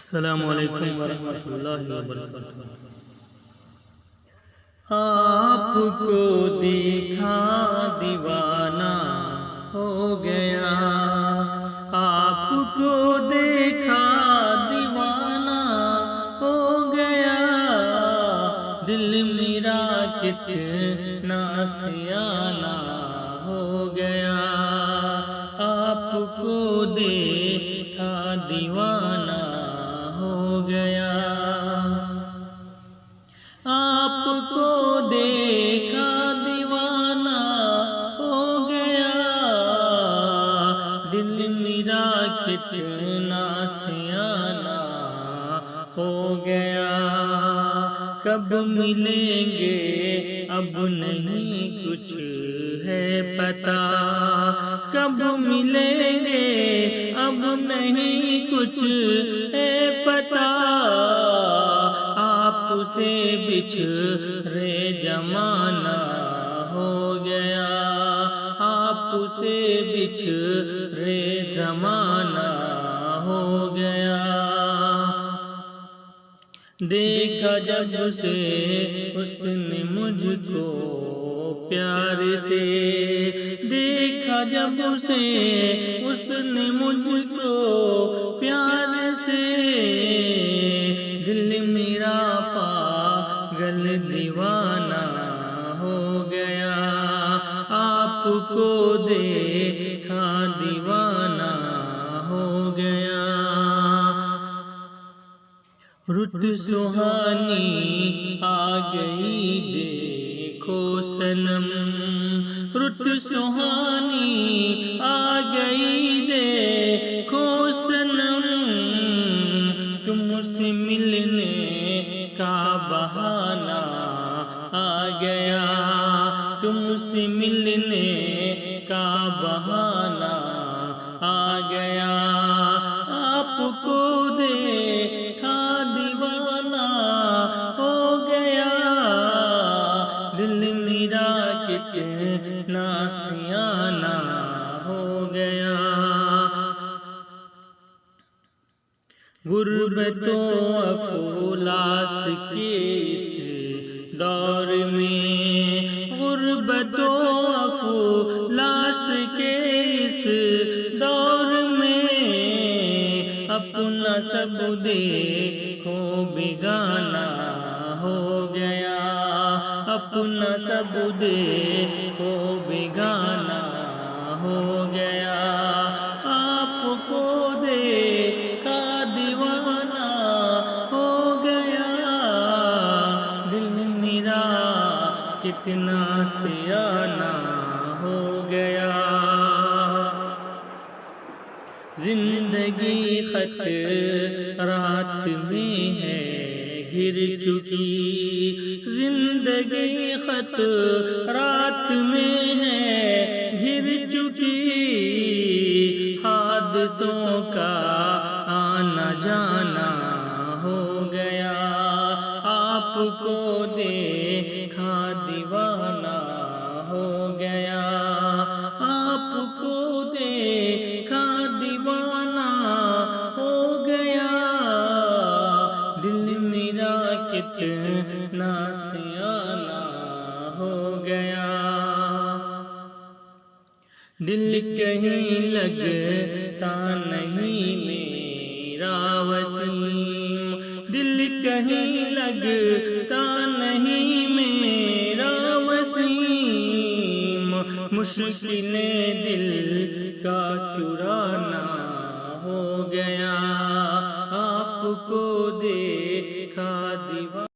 السلام علیکم ورحمۃ اللہ وبرکاتہ۔ آپ کو دیکھا دیوانہ ہو گیا، آپ کو دیکھا دیوانہ ہو گیا، دل میرا کتنا سیانہ ہو گیا، آپ کو دیکھا دیوانہ ہو گیا، آپ کو دیکھا دیوانہ ہو گیا، دل میرا کتنا سیانہ ہو گیا، کب ملیں گے اب نہیں کچھ ہے پتہ، کب ملیں گے اب نہیں کچھ ہے پتہ، آپ سے بچھڑے زمانہ ہو گیا، آپ سے بچھڑے زمانہ ہو گیا، دیکھا جب سے اس نے مجھ کو پیار سے، دیکھا جب سے اس نے مجھ کو پیار سے، دل میرا پاگل دیوانہ ہو گیا، آپ کو دیکھا دیوانہ ہو گیا، رت سہانی آ گئی دیکھو صنم، رت سہانی آ گئی دیکھو صنم، تم سے ملنے کا بہانہ آ گیا، تم سے ملنے کا بہانہ آ گیا، آپ کو دیکھا دیوانہ ہو گیا، دل میرا کتنا سیانہ ہو گیا، غربت و افلاس کے اس دور میں، غربت و افلاس کے اس دور میں، اپنا سب دیکھو بیگانہ ہو گیا، اپنا سب دیکھو بیگانہ ہو گیا، آپ کو دیکھا دیوانہ ہو گیا، دل میرا کتنا سیانہ ہو گیا، زندگی خطرات میں ہے گھر چکی، زندگی خطرات میں ہے گھر چکی، حادثوں کا آنا جانا ہو گیا، آپ کو دیکھا دیوانہ ہو گیا، آپ کو دیکھا دیوانہ ہو گیا، دل میرا کتنا سیانہ ہو گیا، دل کہیں لگتا نہیں میرا وسیم، دل کہیں لگتا نہیں میرا وسیم، مشکلیں دل کا چرانا ہو گیا، آپ کو دیکھا دیوانہ